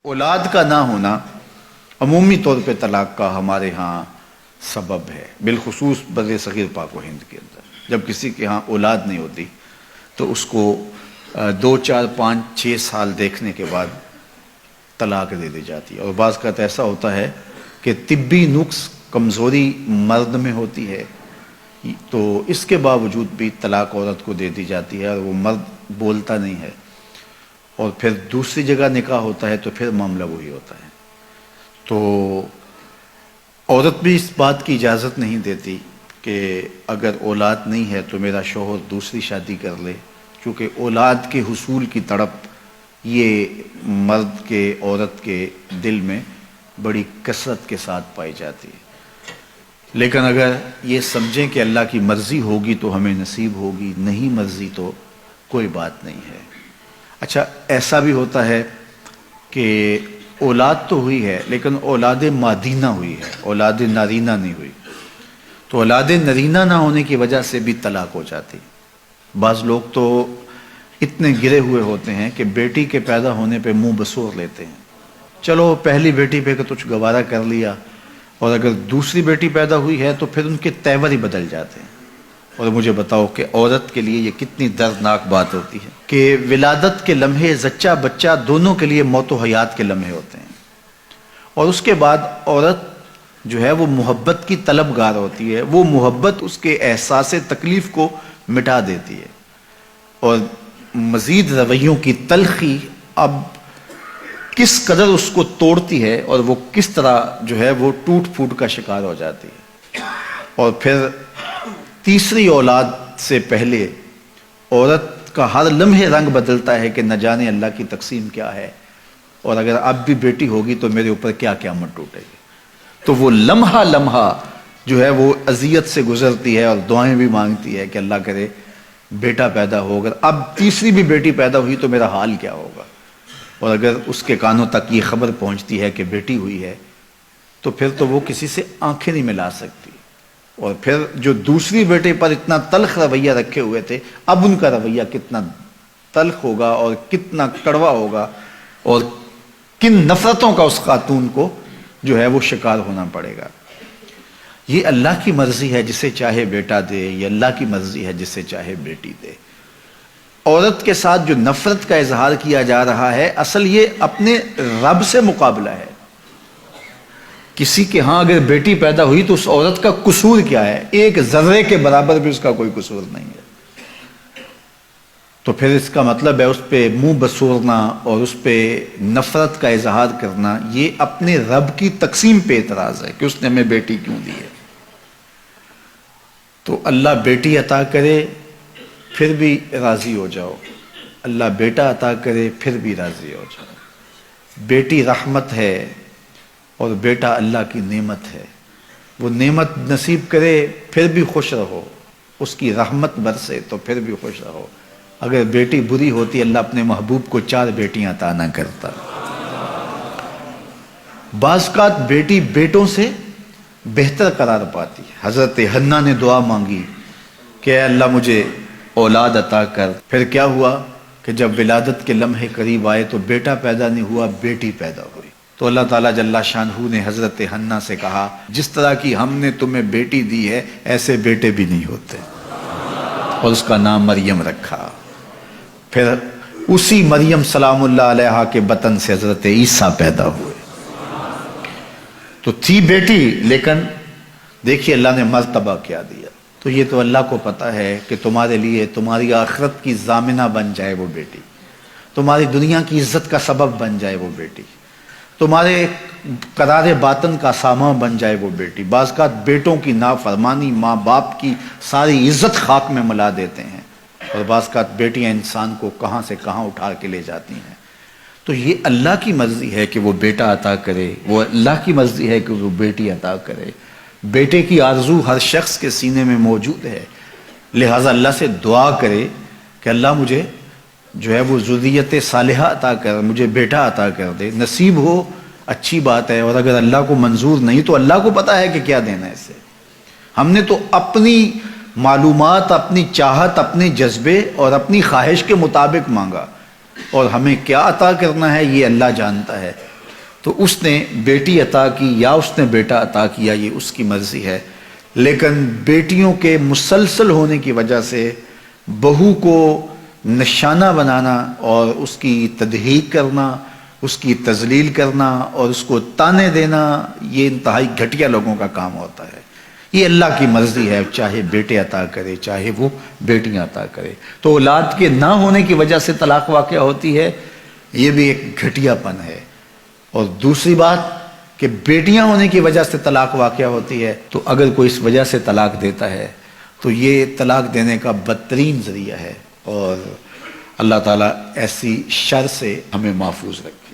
اولاد کا نہ ہونا عمومی طور پہ طلاق کا ہمارے ہاں سبب ہے، بالخصوص بر صغیر پاک و ہند کے اندر۔ جب کسی کے ہاں اولاد نہیں ہوتی تو اس کو 2 4 5 6 سال دیکھنے کے بعد طلاق دے دی جاتی ہے، اور بعض کا ایسا ہوتا ہے کہ طبی نقص کمزوری مرد میں ہوتی ہے تو اس کے باوجود بھی طلاق عورت کو دے دی جاتی ہے، اور وہ مرد بولتا نہیں ہے، اور پھر دوسری جگہ نکاح ہوتا ہے تو پھر معاملہ وہی ہوتا ہے۔ تو عورت بھی اس بات کی اجازت نہیں دیتی کہ اگر اولاد نہیں ہے تو میرا شوہر دوسری شادی کر لے، کیونکہ اولاد کے حصول کی تڑپ یہ مرد کے عورت کے دل میں بڑی کثرت کے ساتھ پائی جاتی ہے۔ لیکن اگر یہ سمجھیں کہ اللہ کی مرضی ہوگی تو ہمیں نصیب ہوگی، نہیں مرضی تو کوئی بات نہیں ہے۔ اچھا، ایسا بھی ہوتا ہے کہ اولاد تو ہوئی ہے لیکن اولاد مادینہ ہوئی ہے، اولاد نارینہ نہیں ہوئی، تو اولاد نارینہ نہ ہونے کی وجہ سے بھی طلاق ہو جاتی۔ بعض لوگ تو اتنے گرے ہوئے ہوتے ہیں کہ بیٹی کے پیدا ہونے پہ منہ بسور لیتے ہیں، چلو پہلی بیٹی پہ کچھ گوارا کر لیا، اور اگر دوسری بیٹی پیدا ہوئی ہے تو پھر ان کے تیور ہی بدل جاتے ہیں۔ اور مجھے بتاؤ کہ عورت کے لیے یہ کتنی دردناک بات ہوتی ہے کہ ولادت کے لمحے زچہ بچہ دونوں کے لیے موت و حیات کے لمحے ہوتے ہیں، اور اس کے بعد عورت جو ہے وہ محبت کی طلبگار ہوتی ہے، وہ محبت اس کے احساس تکلیف کو مٹا دیتی ہے، اور مزید رویوں کی تلخی اب کس قدر اس کو توڑتی ہے، اور وہ کس طرح جو ہے وہ ٹوٹ پھوٹ کا شکار ہو جاتی ہے۔ اور پھر تیسری اولاد سے پہلے عورت کا ہر لمحے رنگ بدلتا ہے کہ نہ جانے اللہ کی تقسیم کیا ہے، اور اگر اب بھی بیٹی ہوگی تو میرے اوپر کیا قیامت ٹوٹے گی۔ تو وہ لمحہ لمحہ جو ہے وہ اذیت سے گزرتی ہے، اور دعائیں بھی مانگتی ہے کہ اللہ کرے بیٹا پیدا ہو، اگر اب تیسری بھی بیٹی پیدا ہوئی تو میرا حال کیا ہوگا۔ اور اگر اس کے کانوں تک یہ خبر پہنچتی ہے کہ بیٹی ہوئی ہے تو پھر تو وہ کسی سے آنکھیں نہیں ملا سکتی، اور پھر جو دوسری بیٹے پر اتنا تلخ رویہ رکھے ہوئے تھے اب ان کا رویہ کتنا تلخ ہوگا اور کتنا کڑوا ہوگا، اور کن نفرتوں کا اس خاتون کو جو ہے وہ شکار ہونا پڑے گا۔ یہ اللہ کی مرضی ہے، جسے چاہے بیٹا دے، یہ اللہ کی مرضی ہے جسے چاہے بیٹی دے۔ عورت کے ساتھ جو نفرت کا اظہار کیا جا رہا ہے اصل یہ اپنے رب سے مقابلہ ہے۔ کسی کے ہاں اگر بیٹی پیدا ہوئی تو اس عورت کا قصور کیا ہے؟ ایک ذرے کے برابر بھی اس کا کوئی قصور نہیں ہے، تو پھر اس کا مطلب ہے اس پہ منہ بسورنا اور اس پہ نفرت کا اظہار کرنا یہ اپنے رب کی تقسیم پہ اعتراض ہے کہ اس نے ہمیں بیٹی کیوں دی ہے۔ تو اللہ بیٹی عطا کرے پھر بھی راضی ہو جاؤ، اللہ بیٹا عطا کرے پھر بھی راضی ہو جاؤ۔ بیٹی رحمت ہے اور بیٹا اللہ کی نعمت ہے، وہ نعمت نصیب کرے پھر بھی خوش رہو، اس کی رحمت برسے تو پھر بھی خوش رہو۔ اگر بیٹی بری ہوتی اللہ اپنے محبوب کو 4 بیٹیاں عطا نہ کرتا۔ بعض اوقات بیٹی بیٹوں سے بہتر قرار پاتی۔ حضرت حنہ نے دعا مانگی کہ اے اللہ مجھے اولاد عطا کر، پھر کیا ہوا کہ جب ولادت کے لمحے قریب آئے تو بیٹا پیدا نہیں ہوا، بیٹی پیدا ہوئی۔ تو اللہ تعالیٰ جل شانہ نے حضرت حنہ سے کہا جس طرح کی ہم نے تمہیں بیٹی دی ہے ایسے بیٹے بھی نہیں ہوتے، اور اس کا نام مریم رکھا۔ پھر اسی مریم سلام اللہ علیہا کے بطن سے حضرت عیسیٰ پیدا ہوئے۔ تو تھی بیٹی لیکن دیکھیے اللہ نے مرتبہ کیا دیا۔ تو یہ تو اللہ کو پتا ہے کہ تمہارے لیے تمہاری آخرت کی ضامنہ بن جائے وہ بیٹی، تمہاری دنیا کی عزت کا سبب بن جائے وہ بیٹی، تمہارے قرار باطن کا سامان بن جائے وہ بیٹی۔ بعض اوقات بیٹوں کی نافرمانی ماں باپ کی ساری عزت خاک میں ملا دیتے ہیں، اور بعض اوقات بیٹیاں انسان کو کہاں سے کہاں اٹھا کے لے جاتی ہیں۔ تو یہ اللہ کی مرضی ہے کہ وہ بیٹا عطا کرے، وہ اللہ کی مرضی ہے کہ وہ بیٹی عطا کرے۔ بیٹے کی آرزو ہر شخص کے سینے میں موجود ہے، لہٰذا اللہ سے دعا کرے کہ اللہ مجھے جو ہے وہ ذریت صالحہ عطا کر، مجھے بیٹا عطا کر دے۔ نصیب ہو اچھی بات ہے، اور اگر اللہ کو منظور نہیں تو اللہ کو پتا ہے کہ کیا دینا ہے اسے۔ ہم نے تو اپنی معلومات، اپنی چاہت، اپنے جذبے اور اپنی خواہش کے مطابق مانگا، اور ہمیں کیا عطا کرنا ہے یہ اللہ جانتا ہے۔ تو اس نے بیٹی عطا کی یا اس نے بیٹا عطا کیا یہ اس کی مرضی ہے، لیکن بیٹیوں کے مسلسل ہونے کی وجہ سے بہو کو نشانہ بنانا اور اس کی تضحیک کرنا، اس کی تذلیل کرنا اور اس کو تانے دینا، یہ انتہائی گھٹیا لوگوں کا کام ہوتا ہے۔ یہ اللہ کی مرضی ہے، چاہے بیٹے عطا کرے چاہے وہ بیٹیاں عطا کرے۔ تو اولاد کے نہ ہونے کی وجہ سے طلاق واقع ہوتی ہے، یہ بھی ایک گھٹیا پن ہے۔ اور دوسری بات کہ بیٹیاں ہونے کی وجہ سے طلاق واقع ہوتی ہے، تو اگر کوئی اس وجہ سے طلاق دیتا ہے تو یہ طلاق دینے کا بدترین ذریعہ ہے، اور اللہ تعالیٰ ایسی شر سے ہمیں محفوظ رکھے۔